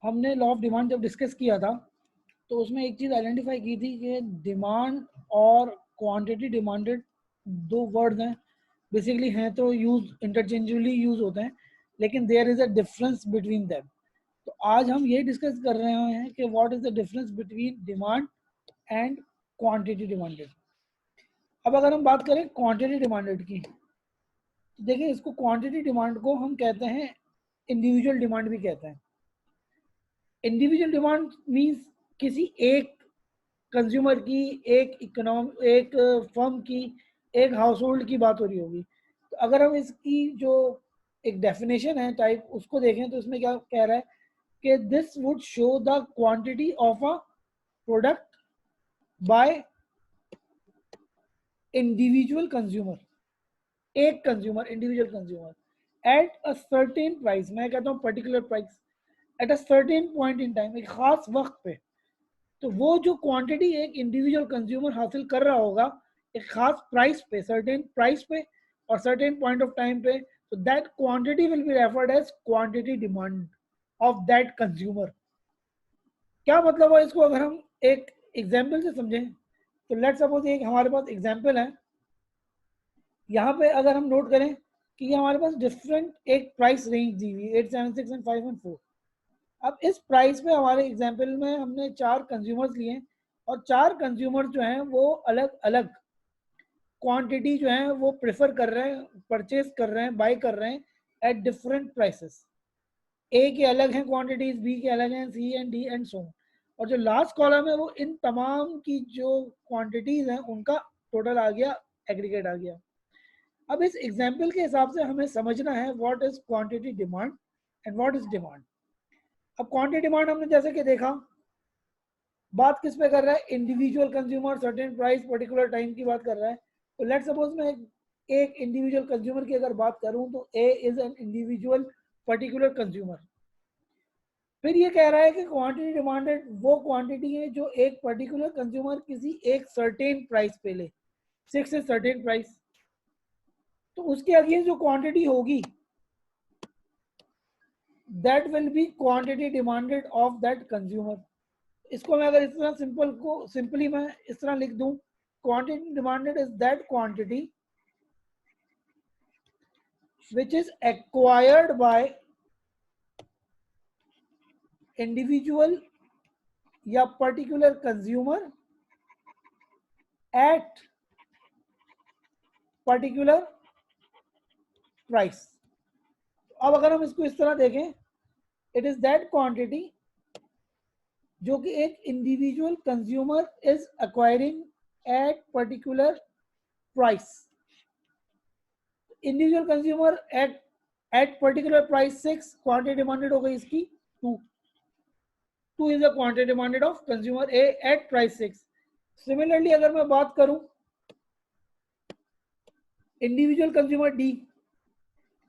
हमने law of demand जब discuss किया था तो उसमें एक चीज़ आइडेंटिफाई की थी कि डिमांड और क्वांटिटी डिमांडेड दो वर्ड्स हैं, बेसिकली हैं तो यूज इंटरचेंजेबली यूज होते हैं, लेकिन there is a difference between them. तो आज हम ये डिस्कस कर रहे हैं कि what is the difference between demand and quantity demanded. अब अगर हम बात करें क्वांटिटी डिमांडेड की, तो देखिए इसको क्वांटिटी डिमांड को हम कहते हैं इंडिविजुअल डिमांड भी कहते हैं। इंडिविजुअल डिमांड मीन्स किसी एक कंज्यूमर की, एक फर्म की, एक हाउस होल्ड की बात हो रही होगी। तो अगर हम इसकी जो एक डेफिनेशन है टाइप उसको देखें तो इसमें क्या कह रहा है कि this would show the quantity of a product by individual consumer, एक consumer, individual consumer at a certain price, मैं कहता हूँ particular price, at a certain point in time, एक खास वक्त पे। तो वो जो क्वांटिटी एक इंडिविजुअल कंज्यूमर हासिल कर रहा होगा एक खास प्राइस पे, सर्टेन प्राइस पे और सर्टेन पॉइंट ऑफ टाइम पे, तो that quantity will be referred as quantity demand of that consumer. क्या मतलब है इसको अगर हम एक एग्जांपल से समझें तो लेट्स सपोज एक हमारे पास एग्जांपल है, यहाँ पे अगर हम नोट करें कि हमारे पास डिफरेंट एक प्राइस रेंज दी हुई 876 एंड 514। अब इस प्राइस पे हमारे एग्जांपल में हमने 4 कंज्यूमर्स लिए और 4 कंज्यूमर जो हैं वो अलग अलग क्वांटिटी जो है वो प्रेफर कर रहे हैं, परचेज कर रहे हैं, बाय कर रहे हैं एट डिफरेंट प्राइसेस। ए के अलग हैं क्वांटिटीज, बी के अलग हैं, सी एंड डी एंड सो। और जो लास्ट कॉलम है वो इन तमाम की जो क्वांटिटीज हैं उनका टोटल आ गया, एग्रीगेट आ गया। अब इस एग्जाम्पल के हिसाब से हमें समझना है what is quantity demand and what is demand. अब क्वांटिटी डिमांड हमने जैसे कि देखा बात किस पे कर रहा है, individual consumer certain price particular time की बात कर रहा है। तो लेट्स सपोज मैं एक इंडिविजुअल कंज्यूमर की अगर बात करूं तो A is an individual particular consumer. फिर ये कह रहा है कि क्वांटिटी डिमांडेड वो क्वांटिटी है जो एक पर्टिकुलर कंज्यूमर किसी एक सर्टेन प्राइस पे ले, फिक्स है सर्टेन प्राइस, तो उसके अगेंस्ट जो क्वांटिटी होगी that will B quantity demanded of that consumer. इसको मैं अगर इस तरह सिंपली मैं इस तरह लिख दूं, quantity demanded is that quantity which is acquired by individual या particular consumer at particular price. अब अगर हम इसको इस तरह देखें, इट इज दैट क्वांटिटी जो कि एक individual consumer is acquiring at particular price. Individual consumer at particular price 6, quantity demanded हो गई इसकी 2 is the quantity demanded of consumer A at price 6। Similarly अगर मैं बात करूं individual consumer D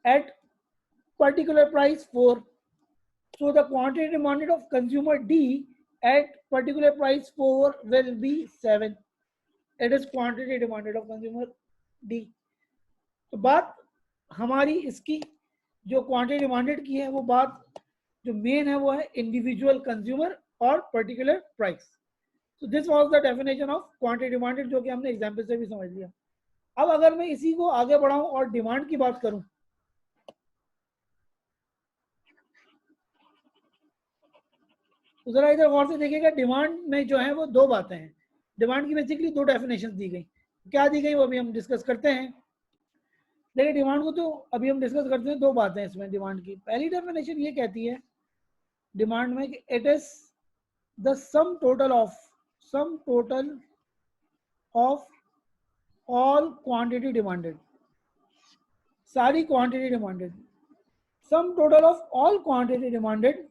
at particular price 4, so the quantity demanded of consumer D at particular price 4 will be 7। It is quantity demanded of consumer D। तो बात हमारी इसकी जो quantity demanded की है वो बात जो मेन है वो है इंडिविजुअल कंज्यूमर और पर्टिकुलर प्राइस। तो this was the definition of quantity demanded जो कि हमने एग्जांपल से भी समझ लिया। अब अगर मैं इसी को आगे बढ़ाऊं और डिमांड की बात करूं तो जरा इधर गौर से देखिएगा, डिमांड में जो है वो दो बातें हैं। डिमांड की बेसिकली दो डेफिनेशन दी गई, क्या दी गई वो अभी हम डिस्कस करते हैं। देखिए डिमांड को तो अभी हम डिस्कस करते हैं, दो बातें इसमें डिमांड की। पहली डेफिनेशन ये कहती है डिमांड में कि it is the sum total of all quantity demanded, सारी quantity demanded, sum total of all quantity demanded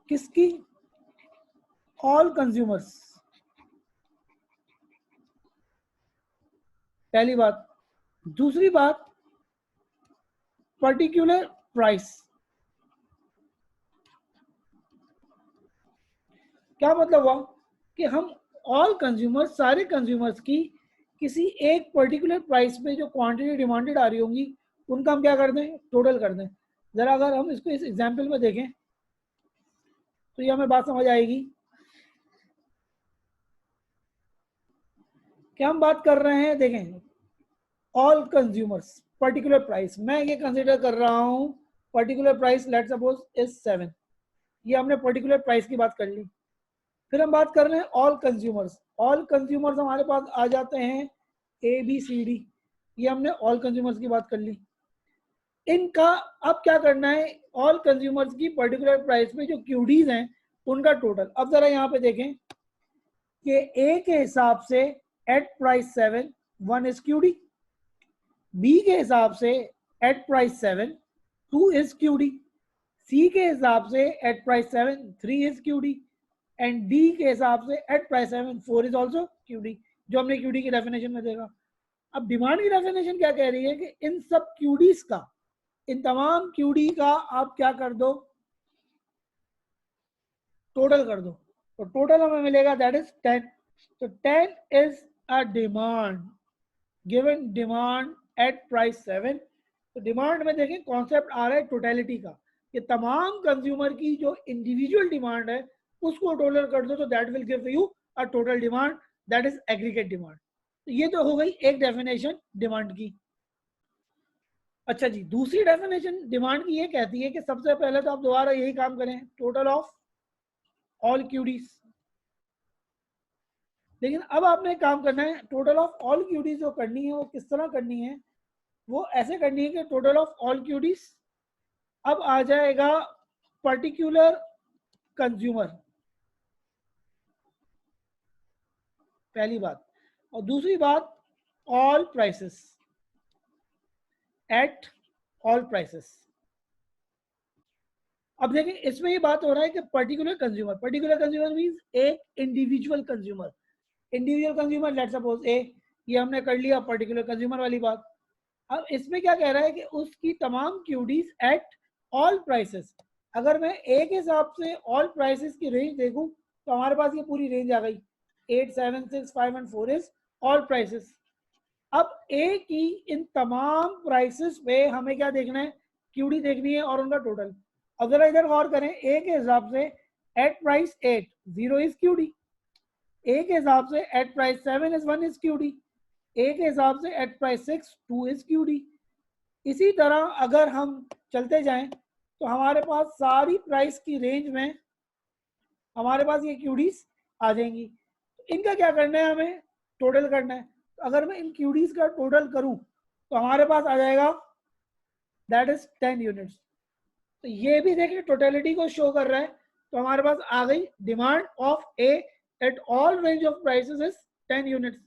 किसकी, ऑल कंज्यूमर्स, पहली बात। दूसरी बात पर्टिकुलर प्राइस। क्या मतलब हुआ कि हम ऑल कंज्यूमर, सारे कंज्यूमर्स की किसी एक पर्टिकुलर प्राइस पे जो क्वांटिटी डिमांडेड आ रही होंगी उनका हम क्या कर दें, टोटल कर दें। जरा अगर हम इसको इस एग्जाम्पल में देखें तो ये हमें बात समझ आएगी। क्या हम बात कर रहे हैं, देखें, ऑल कंज्यूमर्स पर्टिकुलर प्राइस, मैं ये कंसिडर कर रहा हूँ particular price let suppose is 7, ये हमने पर्टिकुलर प्राइस की बात कर ली। फिर हम बात कर रहे हैं ऑल कंज्यूमर्स, ऑल कंज्यूमर्स हमारे पास आ जाते हैं ए बी सी डी, ये हमने ऑल कंज्यूमर्स की बात कर ली। इनका अब क्या करना है, ऑल कंज्यूमर्स की पर्टिकुलर प्राइस में जो क्यूडीज हैं उनका टोटल। अब जरा यहाँ पे देखें कि ए के हिसाब से at price 7 1 is QD, B के हिसाब से at price 7 2 is QD, C के हिसाब से at price 7 3 is QD, and D के हिसाब से at price 7 4 is also QD, जो हमने क्यूडी की डेफिनेशन में देखा। अब डिमांड की डेफिनेशन क्या कह रही है कि इन सब क्यूडीज का, इन तमाम क्यूडी का आप क्या कर दो, टोटल कर दो, तो टोटल हमें मिलेगा दैट इज 10। तो 10 is a demand, given demand eight price 7। तो डिमांड में देखें कॉन्सेप्ट आ रहा है टोटलिटी का, कि तमाम कंज्यूमर की जो इंडिविजुअल डिमांड है उसको टोटल कर दो, तो that will give you a total demand, that is aggregate demand. तो ये तो हो गई एक डेफिनेशन डिमांड की। अच्छा जी, दूसरी डेफिनेशन डिमांड की ये कहती है कि सबसे पहले तो आप दोबारा यही काम करें, टोटल ऑफ ऑल क्यूडीज। लेकिन अब आपने एक काम करना है, टोटल ऑफ ऑल क्यूडीज जो करनी है वो किस तरह करनी है, वो ऐसे करनी है कि टोटल ऑफ ऑल क्यूडीज अब आ जाएगा पर्टिकुलर कंज्यूमर, पहली बात, और दूसरी बात all prices at all prices. अब देखें इसमें ये बात हो रहा है कि पर्टिकुलर कंज्यूमर मींस एक individual consumer, individual consumer let's suppose A, ये हमने कर लिया पर्टिकुलर कंज्यूमर वाली बात। अब इसमें क्या कह रहा है कि उसकी तमाम क्यूडीज एट ऑल प्राइसेस, अगर मैं ए के हिसाब से ऑल प्राइसेस की रेंज देखूं तो हमारे पास ये पूरी रेंज आ गई, 8 7 6 5 एंड 4 इज ऑल प्राइसेस। अब ए की इन तमाम प्राइसेस पे हमें क्या देखना है, क्यूडी देखनी है और उनका टोटल। अब जरा इधर गौर करें, ए के हिसाब से at price 8 0 is QD, A के हिसाब से at price 7 is 1 is QD, A के हिसाब से एट प्राइस 6 2 इज क्यूडी। इसी तरह अगर हम चलते जाएं तो हमारे पास सारी प्राइस की रेंज में हमारे पास ये क्यूडीज आ जाएंगी। इनका क्या करना है, हमें टोटल करना है। तो अगर मैं इन क्यूडीज का टोटल करूं तो हमारे पास आ जाएगा दैट इज 10 यूनिट्स। तो ये भी देखिए टोटलिटी को शो कर रहा है। तो हमारे पास आ गई demand of A at all range of prices is 10 units.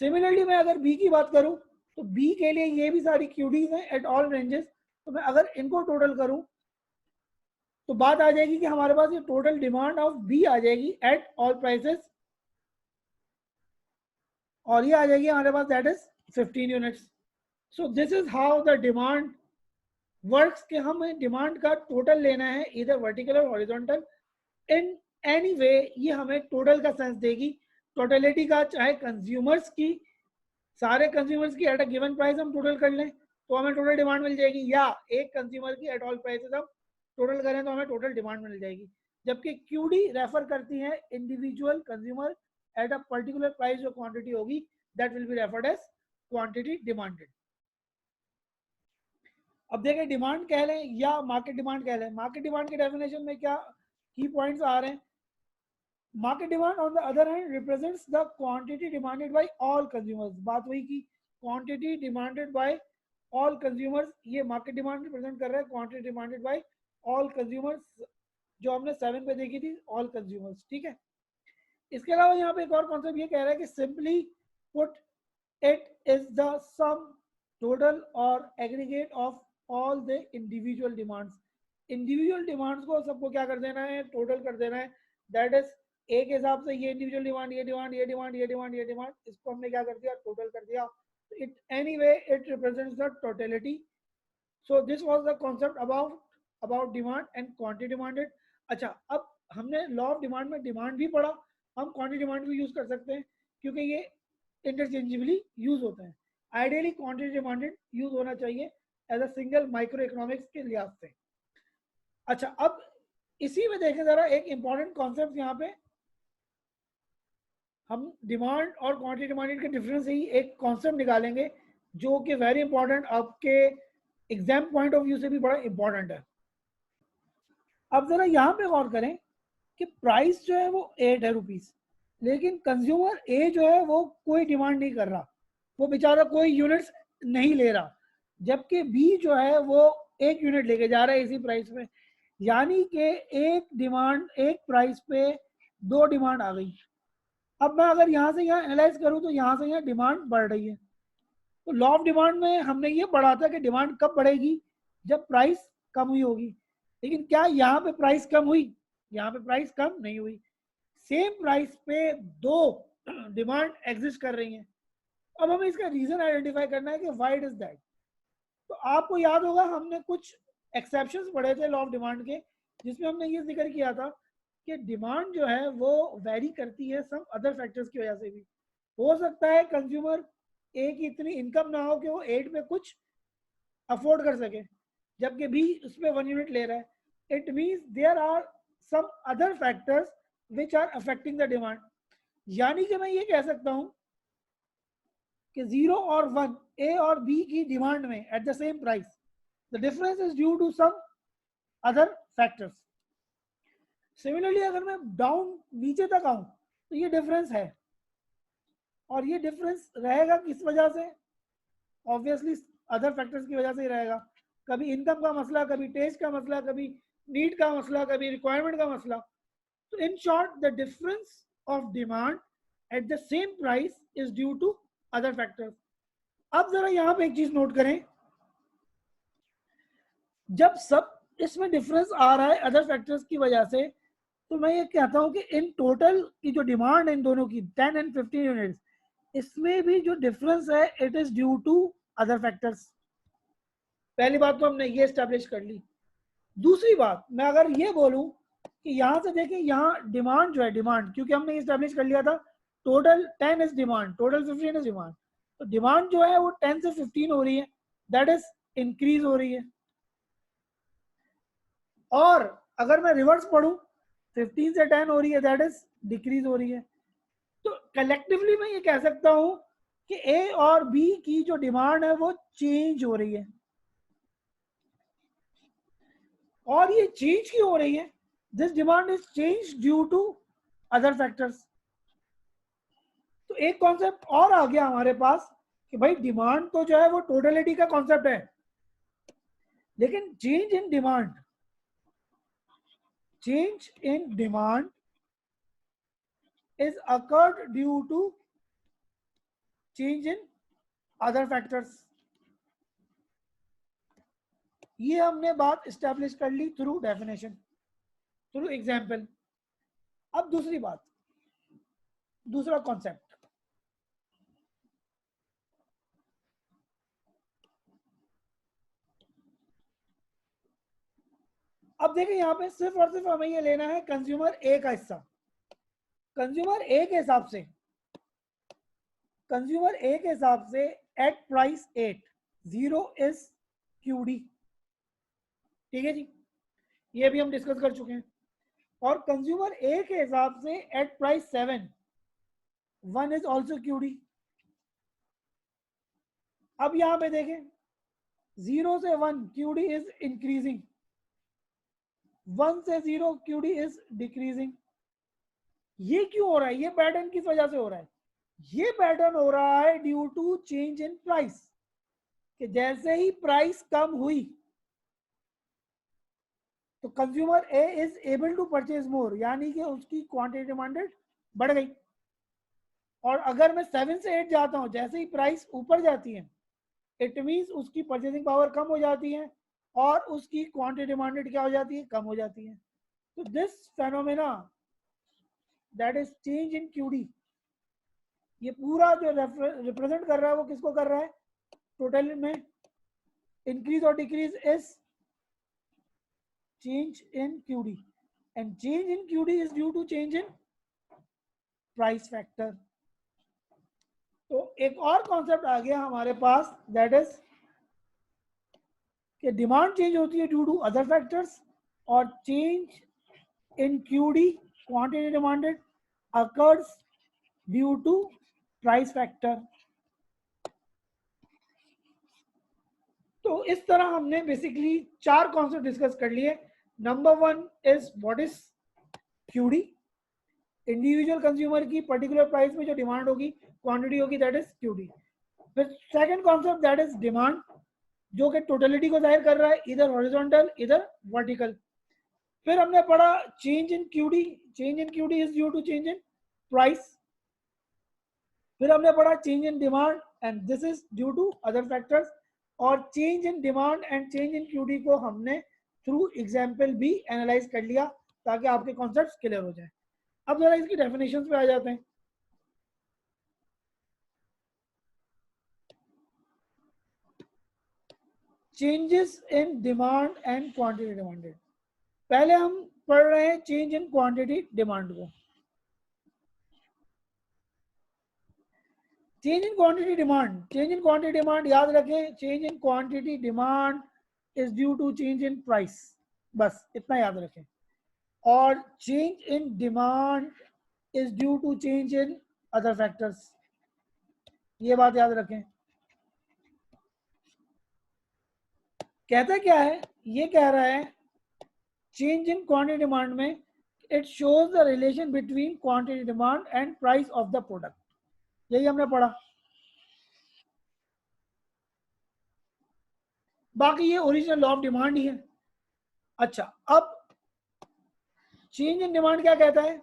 Similarly मैं अगर बी की बात करूं तो बी के लिए ये भी सारी क्यूडीज हैं एट ऑल रेंजेस, तो मैं अगर इनको टोटल करूं तो बात आ जाएगी कि हमारे पास ये टोटल डिमांड ऑफ बी आ जाएगी एट ऑल प्राइसेस, और ये आ जाएगी हमारे पास that is 15 units. So this is how the demand works, कि हमें डिमांड का टोटल लेना है इधर वर्टिकल और हॉरिजॉन्टल, इन एनी वे ये हमें टोटल का सेंस देगी, टोटलिटी का, चाहे कंज्यूमर्स की, सारे कंज्यूमर्स की एट अ गिवन प्राइस हम टोटल कर लें तो हमें टोटल डिमांड मिल जाएगी, या एक कंज्यूमर की एट ऑल प्राइसेस हम टोटल करें तो हमें टोटल डिमांड मिल जाएगी। जबकि क्यूडी रेफर करती है individual consumer at a particular price, जो क्वांटिटी होगी that will be referred as quantity demanded. अब देखें डिमांड कह लें या मार्केट डिमांड कह लें, मार्केट डिमांड के डेफिनेशन में क्या की पॉइंट्स आ रहे हैं। Market demand on the other hand represents the quantity demanded by all consumers, बात वही की, quantity demanded by all consumers, ये मार्केट डिमांड रिप्रेजेंट कर रहा है quantity demanded by all consumers, जो हमने 7 पे देखी थी, ऑल कंज्यूमर्स, ठीक है। इसके अलावा यहाँ पे एक और कॉन्सेप्ट ये कह रहा है कि simply put it is the sum total और aggregate of all the individual demands, individual demands को सबको क्या कर देना है, टोटल कर देना है। दैट इज ए के हिसाब से ये इंडिविजुअल डिमांड, ये डिमांड, ये डिमांड, ये डिमांड, ये डिमांड, इसको हमने क्या कर दिया, टोटल कर दिया। It anyway it represents the totality. So this was the concept about demand and quantity demanded. अच्छा, अब हमने लॉ ऑफ डिमांड में डिमांड भी पढ़ा, हम क्वांटिटी डिमांड भी यूज कर सकते हैं क्योंकि ये इंटरचेंजेबली यूज होते हैं। आइडियली क्वांटिटी डिमांडेड यूज होना चाहिए, as a single micro economics के लिहाज से। अच्छा, अब इसी में देखें जरा एक इंपॉर्टेंट कॉन्सेप्ट, यहाँ पे हम डिमांड और क्वांटिटी डिमांड के डिफरेंस ही एक कॉन्सेप्ट निकालेंगे जो कि वेरी इंपॉर्टेंट, आपके एग्जाम पॉइंट ऑफ व्यू से भी बड़ा इंपॉर्टेंट है। अब जरा यहाँ पे गौर करें कि प्राइस जो है वो 8 है रुपीस, लेकिन कंज्यूमर ए जो है वो कोई डिमांड नहीं कर रहा, वो बेचारा कोई यूनिट्स नहीं ले रहा, जबकि बी जो है वो 1 यूनिट लेके जा रहा है इसी प्राइस पे। यानी कि एक डिमांड एक प्राइस पे 2 डिमांड आ गई। अब मैं अगर यहाँ से यहाँ एनालाइज करूँ तो यहाँ से यहाँ डिमांड बढ़ रही है। तो लॉ ऑफ डिमांड में हमने ये पढ़ा था कि डिमांड कब बढ़ेगी, जब प्राइस कम हुई होगी। लेकिन क्या यहाँ पे प्राइस कम हुई? यहाँ पे प्राइस कम नहीं हुई। सेम प्राइस पे 2 डिमांड एग्जिस्ट कर रही हैं। अब हमें इसका रीजन आइडेंटिफाई करना है कि व्हाई इज दैट। तो आपको याद होगा हमने कुछ एक्सेप्शंस पढ़े थे लॉ ऑफ डिमांड के, जिसमें हमने ये जिक्र किया था कि डिमांड जो है वो वेरी करती है सम अदर फैक्टर्स की वजह से भी। हो सकता है कंज्यूमर ए की इतनी इनकम ना हो कि वो 8 में कुछ अफोर्ड कर सके, जबकि बी उस पर 1 यूनिट ले रहा है। It means there are some other factors which are affecting the demand. यानी कि मैं ये कह सकता हूं कि 0 और 1 ए और बी की डिमांड में at the same price, the difference is due to some other factors. Similarly अगर मैं डाउन नीचे तक आऊं तो ये डिफरेंस है, और ये डिफरेंस रहेगा किस वजह से? ऑब्वियसली अदर फैक्टर्स की वजह से ही रहेगा। कभी इनकम का मसला, कभी टेस्ट का मसला, कभी नीड का मसला, कभी रिक्वायरमेंट का मसला। तो in short the difference of demand at the same price is due to other factors. अब जरा यहाँ पे एक चीज नोट करें, जब सब इसमें डिफरेंस आ रहा है अदर फैक्टर्स की वजह से, तो मैं ये कहता हूँ कि इन टोटल की जो डिमांड है इन दोनों की 10 एंड 15 यूनिट्स, इसमें भी जो डिफरेंस है it is due to other factors. पहली बात तो हमने ये स्टैब्लिश कर ली। दूसरी बात, मैं अगर ये बोलूं कि यहाँ से देखें, यहाँ डिमांड जो है, डिमांड क्योंकि हमने स्टैब्लिश कर लिया था total 10 is demand, total 15 is demand, तो डिमांड जो है वो 10 से 15 हो रही है, दैट इज इंक्रीज हो रही है। और अगर मैं रिवर्स पढ़ूं, 15 से 10 हो रही है, दैट इज डिक्रीज हो रही है। तो कलेक्टिवली मैं ये कह सकता हूं कि ए और बी की जो डिमांड है वो चेंज हो रही है। और ये चेंज क्यों हो रही है? This demand is change due to other factors. तो एक कॉन्सेप्ट और आ गया हमारे पास कि भाई डिमांड तो जो है वो टोटलिटी का कॉन्सेप्ट है, लेकिन change in demand, change in demand is occurred due to change in other factors। ये हमने बात स्टैब्लिश कर ली थ्रू डेफिनेशन, थ्रू एग्जाम्पल। अब दूसरी बात, दूसरा कॉन्सेप्ट, अब देखिए यहाँ पे सिर्फ और सिर्फ हमें ये लेना है कंज्यूमर ए का हिस्सा। कंज्यूमर ए के हिसाब से, कंज्यूमर ए के हिसाब से एट प्राइस 8 0 इज क्यूडी, ठीक है जी, ये भी हम डिस्कस कर चुके हैं। और कंज्यूमर ए के हिसाब से at price 7 1 is also QD. अब यहां पे देखें, 0 से 1 क्यूडी इज इंक्रीजिंग, 1 से 0 क्यूडी इज डिक्रीजिंग। ये क्यों हो रहा है? ये पैटर्न किस वजह से हो रहा है? ये पैटर्न हो रहा है due to change in price, कि जैसे ही प्राइस कम हुई तो consumer A is able to purchase more, यानी कि उसकी क्वांटिटी डिमांडेड बढ़ गई। और अगर मैं 7 से 8 जाता हूं, जैसे ही प्राइस ऊपर जाती है, इट मीन्स उसकी परचेसिंग पावर कम हो जाती है और उसकी क्वांटिटी डिमांडेड क्या हो जाती है? कम हो जाती है। तो this phenomena that is change in QD, ये पूरा जो रिप्रेजेंट कर रहा है वो किसको कर रहा है? टोटल में इंक्रीज और decrease is change in QD, and change in QD is due to change in price factor। तो एक और कॉन्सेप्ट आ गया हमारे पास, दैट इज कि डिमांड चेंज होती है ड्यू टू अदर फैक्टर्स, और change in QD quantity demanded occurs due to price factor. तो इस तरह हमने बेसिकली 4 कॉन्सेप्ट डिस्कस कर लिए। Number 1 is what is QD, individual consumer की पर्टिकुलर प्राइस में जो डिमांड होगी, क्वांटिटी होगी, दैट इज क्यूडी। फिर second concept that is demand, जो कि टोटलिटी को जाहिर कर रहा है, इधर हॉरिजॉन्टल इधर वर्टिकल। फिर हमने पढ़ा change in QD, change in QD is due to change in price. फिर हमने पढ़ा change in demand and this is due to other factors, और change in demand and change in QD को हमने थ्रू एग्जाम्पल भी analyse कर लिया ताकि आपके कॉन्सेप्ट क्लियर हो जाए। अब जरा इसकी डेफिनेशंस पे आ जाते हैं। Changes in demand and quantity demanded. पहले हम पढ़ रहे हैं चेंज इन क्वांटिटी डिमांड को। Change in quantity demand, change in quantity demand याद रखें, change in quantity demand is due to change in price, बस इतना याद रखें। और change in demand is due to change in other factors, ये बात याद रखें। कहता क्या है, ये कह रहा है चेंज इन क्वांटिटी डिमांड में it shows the relation between quantity demand and price of the product, यही हमने पढ़ा। बाकी ये ओरिजिनल लॉ ऑफ डिमांड ही है। अच्छा, अब चेंज इन डिमांड क्या कहता है,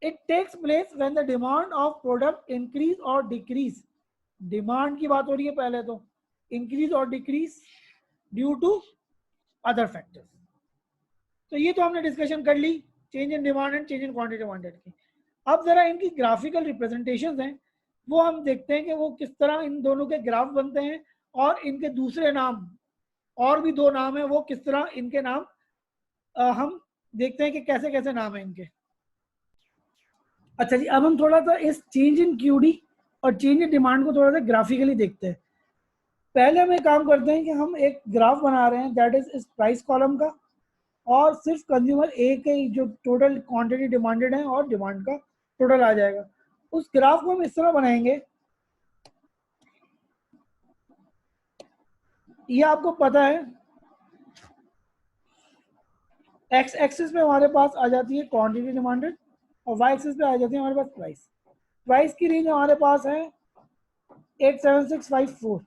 it takes place when the demand of product increase और डिक्रीज। डिमांड की बात हो रही है पहले, तो इंक्रीज और decrease due to other factors. तो ये तो हमने डिस्कशन कर ली change in demand and change in quantity demanded की। अब जरा इनकी ग्राफिकल रिप्रेजेंटेशंस हैं, वो हम देखते हैं कि वो किस तरह इन दोनों के ग्राफ बनते हैं, और इनके दूसरे नाम और भी 2 नाम है, वो किस तरह इनके नाम हम देखते हैं कि कैसे कैसे नाम है इनके। अच्छा जी, अब हम थोड़ा सा इस चेंज इन क्यूडी और चेंज इन डिमांड को थोड़ा सा ग्राफिकली देखते हैं। पहले हम एक काम करते हैं कि हम एक ग्राफ बना रहे हैं दैट इज इस प्राइस कॉलम का, और सिर्फ कंज्यूमर ए के जो टोटल क्वांटिटी डिमांडेड है और डिमांड का टोटल आ जाएगा। उस ग्राफ को हम इस तरह बनाएंगे, ये आपको पता है एक्स एक्सिस पे हमारे पास आ जाती है क्वांटिटी डिमांडेड, और वाई एक्सिस पे आ जाती है हमारे पास प्राइस। प्राइस की रेंज हमारे पास है 87654।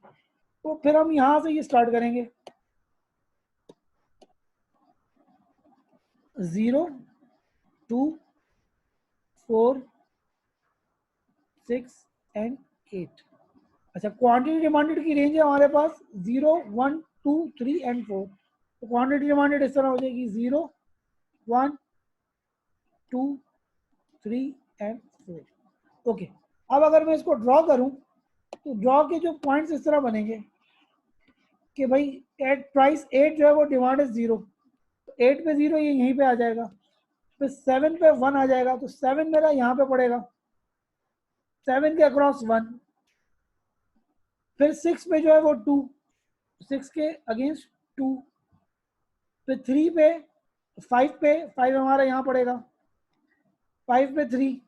तो फिर हम यहाँ से ये स्टार्ट करेंगे 0, 2, 4, 6 एंड 8। अच्छा, क्वांटिटी डिमांडेड की रेंज है हमारे पास 0, 1, 2, 3 एंड 4। तो क्वांटिटी डिमांडेड इस तरह हो जाएगी 0, 1, 2, 3 एंड 4। ओके, अब अगर मैं इसको ड्रॉ करूं तो ड्रॉ के जो पॉइंट्स इस तरह बनेंगे कि भाई एट प्राइस 8 जो है वो डिमांड है 0, 8 पे 0 ये यहीं पे आ जाएगा, फिर 7 पे 1 आ जाएगा, तो 7 मेरा यहाँ पे पड़ेगा, 7 के अक्रॉस 1, फिर 6 पे जो है वो 2, 6 के अगेंस्ट 2, फिर 3 पे 5 पे 5 हमारा यहाँ पड़ेगा, 5 पे 3,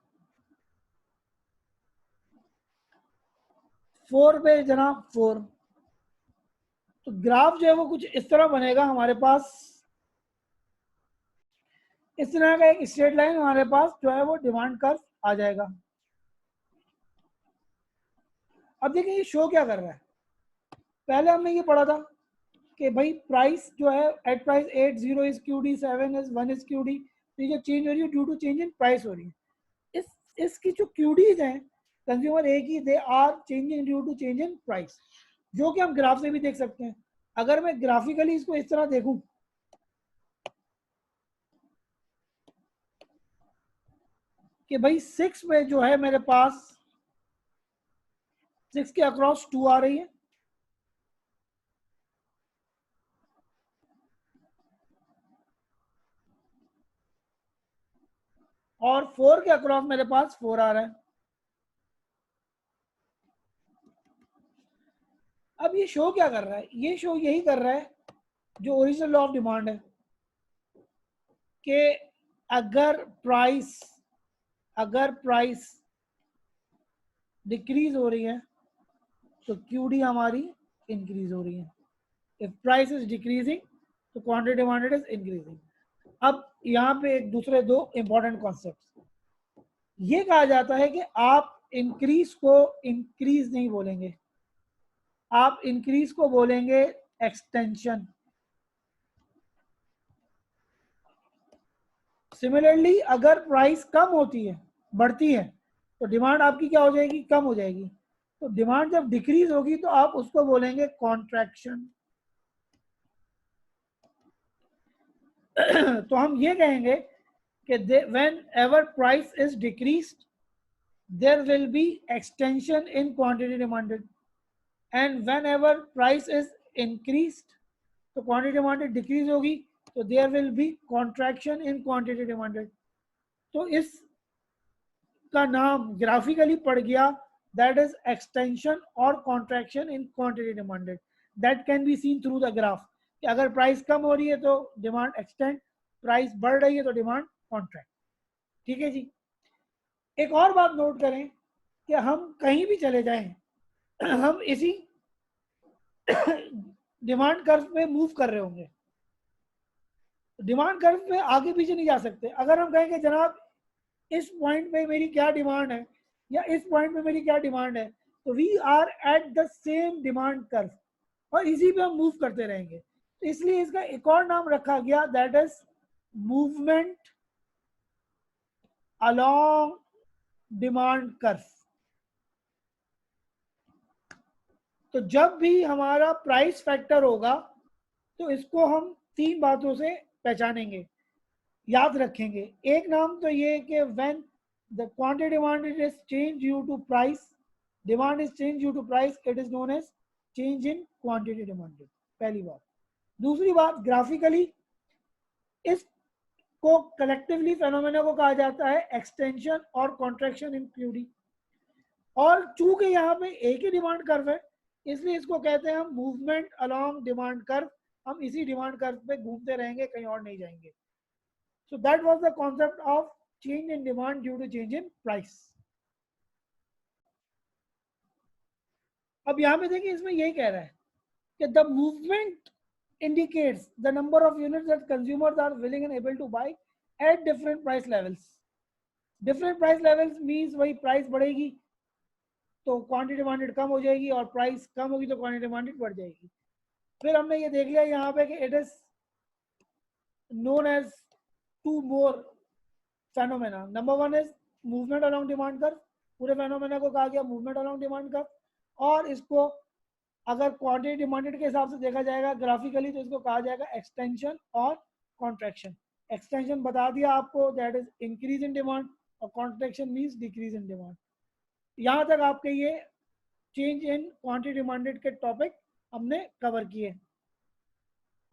4 पे जनाब 4। तो ग्राफ जो है वो कुछ इस तरह बनेगा हमारे पास, इस तरह का एक स्ट्रेट लाइन हमारे पास जो है वो डिमांड कर्व आ जाएगा। अब देखिए ये शो क्या कर रहा है, पहले हमने ये पढ़ा था कि भाई प्राइस जो है at price 8 0 is QD, 7 is 1 is QD. तो ये जो चेंज हो रही है due to change in price हो रही है। इसकी जो क्यूडीज हैं कंज्यूमर ए की, they are changing due to change in price, जो कि हम ग्राफ से भी देख सकते हैं। अगर मैं ग्राफिकली इसको इस तरह देखूं कि भाई 6 में जो है मेरे पास 6 के अक्रॉस 2 आ रही है, और 4 के अक्रॉस मेरे पास 4 आ रहा है। अब ये शो क्या कर रहा है, ये शो यही कर रहा है जो ओरिजिनल लॉ ऑफ डिमांड है कि अगर प्राइस डिक्रीज हो रही है तो क्यूडी हमारी इंक्रीज हो रही है। इफ प्राइस इज डिक्रीजिंग तो क्वांटिटी डिमांडेड इज इंक्रीजिंग। अब यहाँ पे एक दूसरे दो इंपॉर्टेंट कॉन्सेप्ट, ये कहा जाता है कि आप इंक्रीज को इंक्रीज नहीं बोलेंगे, आप इंक्रीज को बोलेंगे एक्सटेंशन। सिमिलरली अगर प्राइस कम होती है, बढ़ती है, तो डिमांड आपकी क्या हो जाएगी, कम हो जाएगी। तो डिमांड जब डिक्रीज होगी तो आप उसको बोलेंगे कॉन्ट्रैक्शन। तो हम ये कहेंगे कि when ever price is decreased there will be extension in quantity demanded, and whenever price is increased तो quantity demanded decrease होगी, तो there will be contraction in quantity demanded। तो इस का नाम ग्राफिकली पड़ गया, that is extension or contraction in quantity demanded, that can be seen through the graph कि अगर प्राइस कम हो रही है तो डिमांड एक्सटेंड, प्राइस बढ़ रही है तो डिमांड कॉन्ट्रैक्ट। ठीक है जी। एक और बात नोट करें कि हम कहीं भी चले जाएं हम इसी डिमांड कर्व पे मूव कर रहे होंगे, डिमांड कर्व पे आगे पीछे नहीं जा सकते। अगर हम कहें कि जनाब इस पॉइंट पे मेरी क्या डिमांड है या इस पॉइंट पे मेरी क्या डिमांड है, तो we are at the same demand curve और इसी पे हम मूव करते रहेंगे। तो इसलिए इसका एक और नाम रखा गया, that is movement along demand curve. तो जब भी हमारा प्राइस फैक्टर होगा तो इसको हम तीन बातों से पहचानेंगे, याद रखेंगे। एक नाम तो ये कि when the quantity demanded is change due to price, demand is change due to price, it is known as change in quantity demanded, पहली बात। दूसरी बात, ग्राफिकली इसको कलेक्टिवली फेनोमेना को कहा जाता है एक्सटेंशन और कॉन्ट्रैक्शन इन क्यूडी, और चूंकि यहाँ पे एक ही डिमांड कर्व है इसलिए इसको कहते हैं हम मूवमेंट अलोंग डिमांड कर्व। हम इसी डिमांड कर्व पे घूमते रहेंगे, कहीं और नहीं जाएंगे। So that was the concept of change in demand due to change in price. अब यहाँ पे देखिए, इसमें यही कह रहा है कि the movement indicates the number of units that consumers are willing and able to buy at different price levels. Different price levels means वही प्राइस बढ़ेगी तो क्वांटिटी डिमांडेड कम हो जाएगी, और प्राइस कम होगी तो क्वांटिटी डिमांडेड बढ़ जाएगी। फिर हमने ये देख लिया यहाँ पे कि it is known as two more phenomena. Number one is movement along demand curve, पूरे फेनोमेना को कहा गया मूवमेंट अलोंग डिमांड कर्व, और इसको अगर क्वांटिटी डिमांडेड के हिसाब से देखा जाएगा ग्राफिकली तो इसको कहा जाएगा एक्सटेंशन और कॉन्ट्रैक्शन। एक्सटेंशन बता दिया आपको, that is increase in demand, और contraction means decrease in demand. यहाँ तक आपके ये चेंज इन क्वांटिटी डिमांडेड के टॉपिक हमने कवर किए।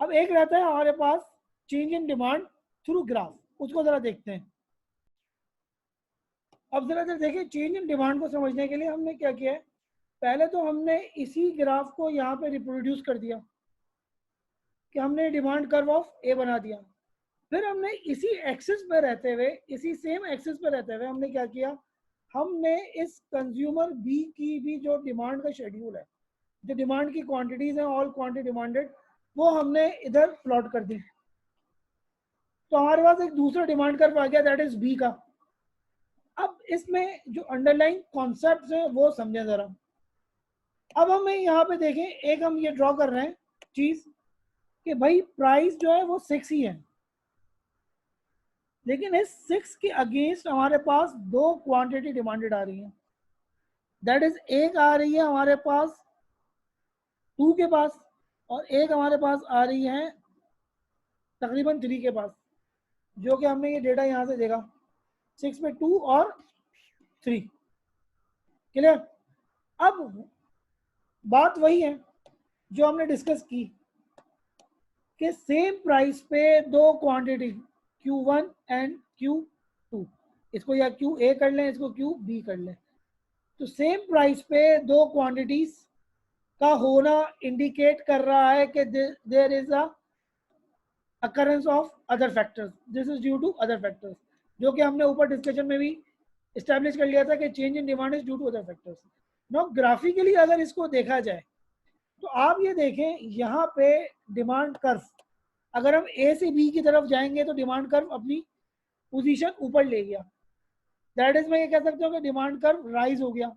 अब एक रहता है हमारे पास change in demand through graph, उसको जरा देखते हैं। अब जरा देखिए, चेंज इन डिमांड को समझने के लिए हमने क्या किया है, पहले तो हमने इसी ग्राफ को यहाँ पे रिप्रोड्यूस कर दिया कि हमने डिमांड कर्व ऑफ ए बना दिया। फिर हमने इसी एक्सिस पे रहते हुए, इसी सेम एक्सिस पे रहते हुए हमने क्या किया, हमने इस कंज्यूमर बी की भी जो डिमांड का शेड्यूल है, जो डिमांड की क्वांटिटीज हैं, ऑल क्वांटिटी डिमांडेड, वो हमने इधर प्लॉट कर दी। तो हमारे पास एक दूसरा डिमांड कर्व आ गया, दैट इज बी का। अब इसमें जो अंडरलाइन कॉन्सेप्ट्स हैं वो समझें जरा। अब हमें यहाँ पे देखें, एक हम ये ड्रॉ कर रहे हैं चीज कि भाई प्राइस जो है वो 6 ही है, लेकिन इस 6 के अगेंस्ट हमारे पास दो क्वांटिटी डिमांडेड आ रही है, दैट इज एक आ रही है हमारे पास 2 के पास, और एक हमारे पास आ रही है तकरीबन 3 के पास, जो कि हमने ये डेटा यहाँ से देखा 6 पे 2 और 3। क्लियर? अब बात वही है जो हमने डिस्कस की कि सेम प्राइस पे दो क्वांटिटी Q1 एंड Q2, इसको या QA कर लें, इसको QB कर लें। तो सेम प्राइस पे दो क्वांटिटीज का होना इंडिकेट कर रहा है कि there is a occurrence of other factors. This is due to other factors, जो कि हमने ऊपर डिस्कशन में भी इस्टेब्लिश कर लिया था कि change in demand is due to other factors. Now graphically अगर इसको देखा जाए तो आप ये देखें यहाँ पे डिमांड कर्व, अगर हम ए से बी की तरफ जाएंगे तो डिमांड कर्व अपनी पोजीशन ऊपर ले गया. दैट इज मैं ये कह सकता हूँ कि डिमांड कर्व राइज हो गया.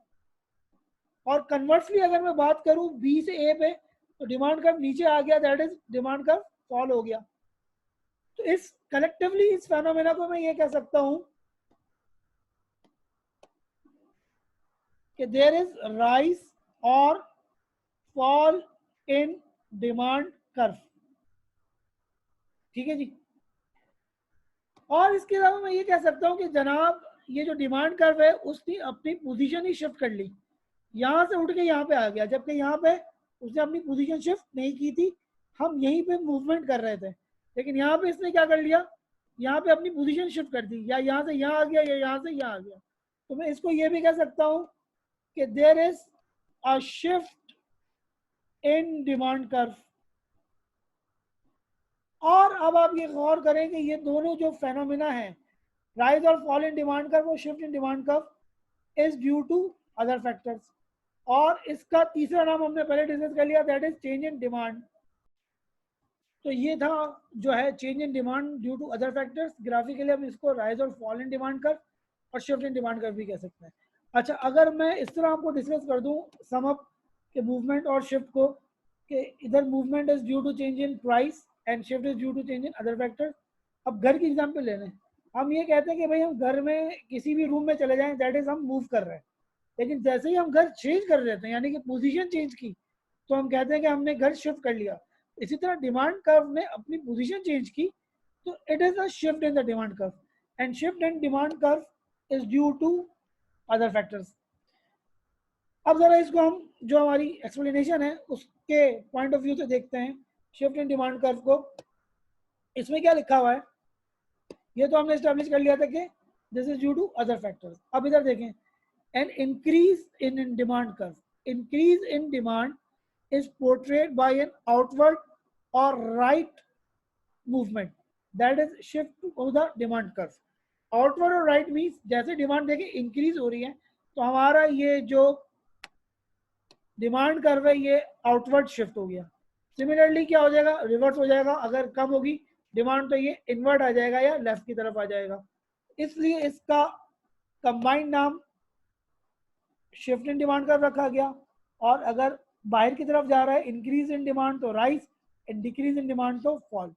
और कन्वर्सली अगर मैं बात करूँ बी से ए पे तो डिमांड कर्व नीचे आ गया. That is demand curve fall हो गया. तो इस कलेक्टिवली इस फेनोमेना को मैं ये कह सकता हूं कि देयर इज राइज और फॉल इन डिमांड कर्व. ठीक है जी. और इसके अलावा मैं ये कह सकता हूं कि जनाब ये जो डिमांड कर्व है उसने अपनी पोजीशन ही शिफ्ट कर ली. यहां से उठ के यहाँ पे आ गया, जबकि यहाँ पे उसने अपनी पोजीशन शिफ्ट नहीं की थी. हम यहीं पे मूवमेंट कर रहे थे, लेकिन यहाँ पे इसने क्या कर लिया, यहाँ पे अपनी पोजीशन शिफ्ट कर दी. या यहाँ से यहाँ आ गया या यहाँ से यहाँ आ गया. तो मैं इसको ये भी कह सकता हूँ कि there is a shift in demand curve. और अब आप ये गौर करें कि ये दोनों जो फेनोमेना है, राइज और फॉल इन डिमांड कर्व और shift in demand curve, is due to other factors. और इसका तीसरा नाम हमने पहले डिस्कस कर लिया, that is change in demand. तो ये था जो है change in demand due to other factors. Graphically हम इसको राइज और फॉल इन डिमांड कर्व और शिफ्ट इन डिमांड कर्व भी कह सकते हैं. अच्छा, अगर मैं इस तरह आपको डिस्कस कर दूं सम अप के मूवमेंट और शिफ्ट को, कि इधर movement is due to change in price and shift is due to change in other factors. अब घर की एग्जाम्पल ले लें. हम ये कहते हैं कि भाई हम घर में किसी भी रूम में चले जाएं, दैट इज हम मूव कर रहे हैं. लेकिन जैसे ही हम घर चेंज कर देते हैं, यानी कि पोजीशन चेंज की, तो हम कहते हैं कि हमने घर शिफ्ट कर लिया. इसी तरह डिमांड कर्व ने अपनी पोजीशन चेंज की, तो it is a shift in the demand curve. And shift in demand curve is due to other factors. अब जरा इसको हम जो हमारी एक्सप्लेनेशन है उसके पॉइंट ऑफ व्यू से देखते हैं. शिफ्ट इन डिमांड कर्व को, इसमें क्या लिखा हुआ है, ये तो हमने एस्टेब्लिश कर लिया था कि this is due to other factors. अब इधर देखें, an increase in demand curve, increase in demand is portrayed by an outward or right movement, that is shift of the demand curve. Outward और right means जैसे demand देखें increase हो रही है तो हमारा ये जो डिमांड कर्व है ये आउटवर्ड शिफ्ट हो गया. सिमिलरली क्या हो जाएगा, रिवर्स हो जाएगा. अगर कम होगी डिमांड तो ये इनवर्ट आ जाएगा या लेफ्ट की तरफ आ जाएगा. इसलिए इसका कंबाइंड नाम शिफ्ट इन डिमांड कर्व रखा गया. और अगर बाहर की तरफ जा रहा है इंक्रीज इन डिमांड तो rise, and decrease in demand तो फॉल.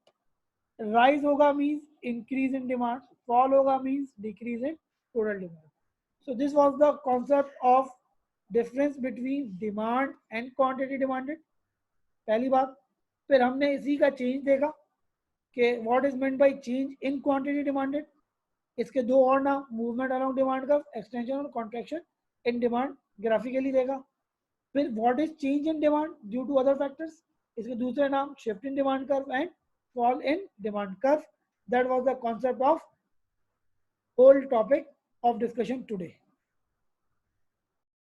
राइज होगा means increase in demand, fall होगा means decrease in total demand. So this was the concept of difference between demand and quantity demanded, पहली बात. फिर हमने इसी का चेंज देखा कि what is meant by change in quantity demanded. इसके दो और नाम, movement around demand curve, extension और कॉन्ट्रैक्शन इन डिमांड, ग्राफिकली देखा. फिर what is change in demand due to other factors, इसके दूसरे नाम shift in demand curve and fall in demand curve. That was the concept of whole topic of discussion today.